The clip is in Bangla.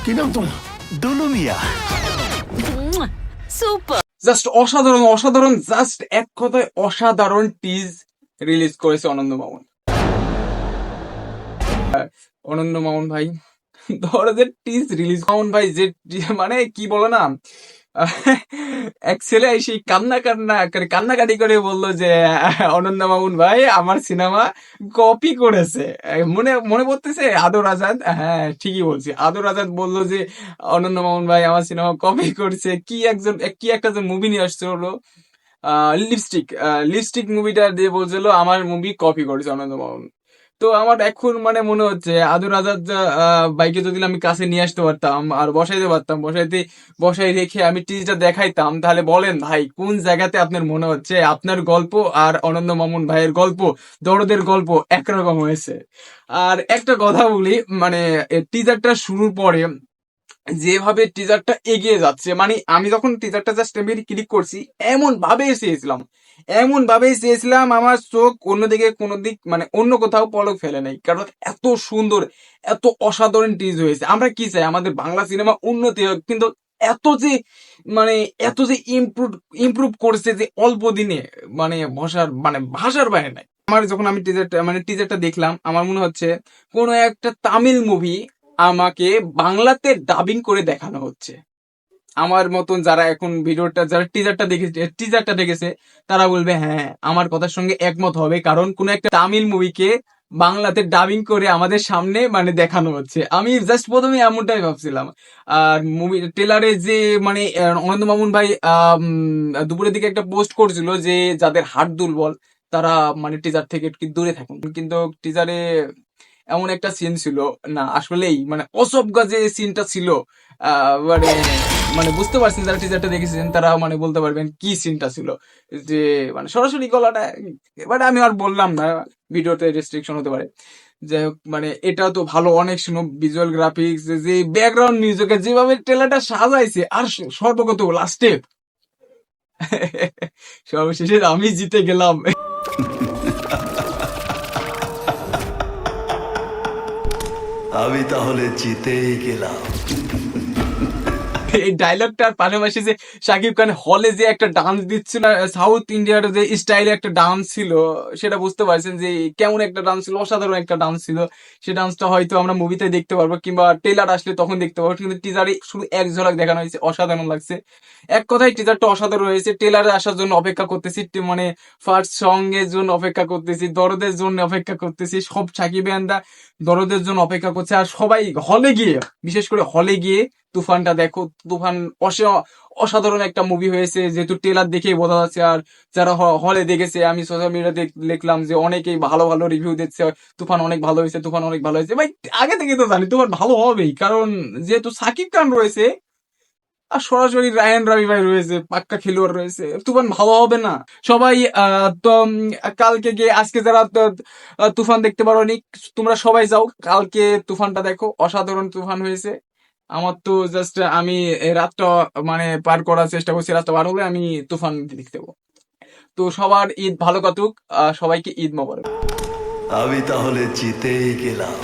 কি নাম তোমার? দুলু মিয়া। সুপার। জাস্ট অসাধারণ অসাধারণ, জাস্ট এক কথায় অসাধারণ টিজ রিলিজ করেছে অনন্ত মামুন। অনন্ত মামুন ভাই ধরো যে টিজ রিলিজ, মামুন ভাই যে মানে কি বলো না, এক ছেলে সেই কান্নাকাটি করে বললো যে অনন্ত মামুন ভাই আমার সিনেমা কপি করেছে। মনে মনে পড়তেছে আদর আজাদ, হ্যাঁ ঠিকই বলছি, আদর আজাদ বললো যে অনন্ত মামুন ভাই আমার সিনেমা কপি করছে। কি একটা যে মুভি নিয়ে আসছে হলো লিপস্টিক, লিপস্টিক মুভিটা দিয়ে বলছিল আমার মুভি কপি করেছে অনন্ত মামুন। তো আমার এখন মানে মনে হচ্ছে আদর আজাদ বাইকে যদি আমি কাছে নিয়ে আসতে পারতাম আর বসাইতে পারতাম, বসাই রেখে আমি টিজটা দেখাইতাম, তাহলে বলেন ভাই কোন জায়গাতে আপনার মনে হচ্ছে আপনার গল্প আর অনন্ত মামুন ভাইয়ের গল্প, দরদের গল্প একরকম হয়েছে। আর একটা কথা বলি, মানে টিজারটা শুরুর পরে যেভাবে টিজারটা এগিয়ে যাচ্ছে, মানে আমি যখন টিজারটা জাস্ট এমনি ক্লিক করছি এমন ভাবেই চেয়েছিলাম আমার চোখ অন্যদিকে কোনো দিক মানে অন্য কোথাও পলক ফেলে নাই, কারণ এত সুন্দর এত অসাধারণ টিজ হয়েছে। আমরা কি চাই আমাদের বাংলা সিনেমা উন্নতি হোক, কিন্তু এত যে মানে এত যে ইমপ্রুভ করছে যে অল্প দিনে, মানে ভাষার বাইরে নাই। আমার যখন আমি টিজারটা দেখলাম আমার মনে হচ্ছে কোনো একটা তামিল মুভি আমাকে বাংলাতে ডাবিং করে দেখানো হচ্ছে। আমার মতন যারা এখন যারা টিজারটা দেখেছে তারা বলবে হ্যাঁ আমার কথার সঙ্গে একমত হবে, কারণ কোন একটা তামিল মুভিকে বাংলাতে ডাবিং করে আমাদের সামনে মানে দেখানো হচ্ছে। আমি জাস্ট প্রথমে এমনটাই ভাবছিলাম। আর মুভি ট্রেলারে যে মানে অনন্ত মামুন ভাই দুপুরের দিকে একটা পোস্ট করছিল যে যাদের হার্ট দুর্বল তারা মানে টিজার থেকে একটু দূরে থাকুন, কিন্তু টিজারে এমন একটা সিন ছিল, না আসলেই মানে অসভ্য যে সিনটা ছিল, মানে মানে বুঝতে পারছেন যারা টিজারটা দেখেছেন তারা মানে বলতে পারবেন কি সিনটা ছিল। যে মানে সরাসরি গলাটা, বাট আমি আর বললাম না, ভিডিওতে রেস্ট্রিকশন হতে পারে। যাই হোক, মানে এটা তো ভালো অনেক শুনো, ভিজুয়াল গ্রাফিক্স যে ব্যাকগ্রাউন্ড মিউজিকে যেভাবে ট্রেলারটা সাজাইছে, আর সর্বগত লাস্টে সর্বশেষে আমি জিতে গেলাম। আমি তাহলে জিতেই গেলাম। এই ডায়লগটার পাশাপাশি যে শাকিব খান হলে যে একটা ডান্স দিচ্ছিল, সাউথ ইন্ডিয়ার যে স্টাইলে একটা ডান্স ছিল, সেটা বুঝতে পারছেন যে কেমন একটা ডান্স ছিল, অসাধারণ একটা ডান্স ছিল। সেই ডান্সটা হয়তো আমরা মুভিতে দেখতে পারবো কিংবা ট্রেলার আসলে তখন দেখতে পারবো, কিন্তু টিজারে শুধু এক ঝলক দেখানো হয়েছে, অসাধারণ লাগছে। এক কথায় টিজারটা অসাধারণ হয়েছে। ট্রেলারে আসার জন্য অপেক্ষা করতেছি, মানে ফার্স্ট সং এর জন্য অপেক্ষা করতেছি, দরদের জন্য অপেক্ষা করতেছি, সব সাকিবিয়ানরা দরদের জন্য অপেক্ষা করছে। আর সবাই হলে গিয়ে, বিশেষ করে হলে গিয়ে তুফানটা দেখো। তুফান অসাধারণ একটা মুভি হয়েছে, যেহেতু ট্রেলার দেখেই বোঝা যাচ্ছে। আর যারা হলে দেখেছে, আমি সোশ্যাল মিডিয়াতে দেখলাম যে অনেকেই ভালো ভালো রিভিউ দিচ্ছে, তুফান অনেক ভালো হয়েছে, তুফান অনেক ভালো হয়েছে। ভাই আগে থেকে তো জানি তুফান ভালো হবেই, কারণ যেহেতু সাকিব খান রয়েছে আর সরাসরি রায়ান রাবি ভাই রয়েছে, পাক্কা খেলোয়াড় রয়েছে, তুফান ভালো হবে না? সবাই তো কালকে গিয়ে, আজকে যারা তুফান দেখতে পারোনি তোমরা সবাই যাও, কালকে তুফানটা দেখো, অসাধারণ তুফান হয়েছে। আমার তো জাস্ট আমি এই রাতটা মানে পার করার চেষ্টা করছি, রাতটা পার হলে আমি তুফান দেখতে যাবো। তো সবার ঈদ ভালো কাটুক, সবাইকে ঈদ মোবারক। আমি তাহলে জিতেই গেলাম।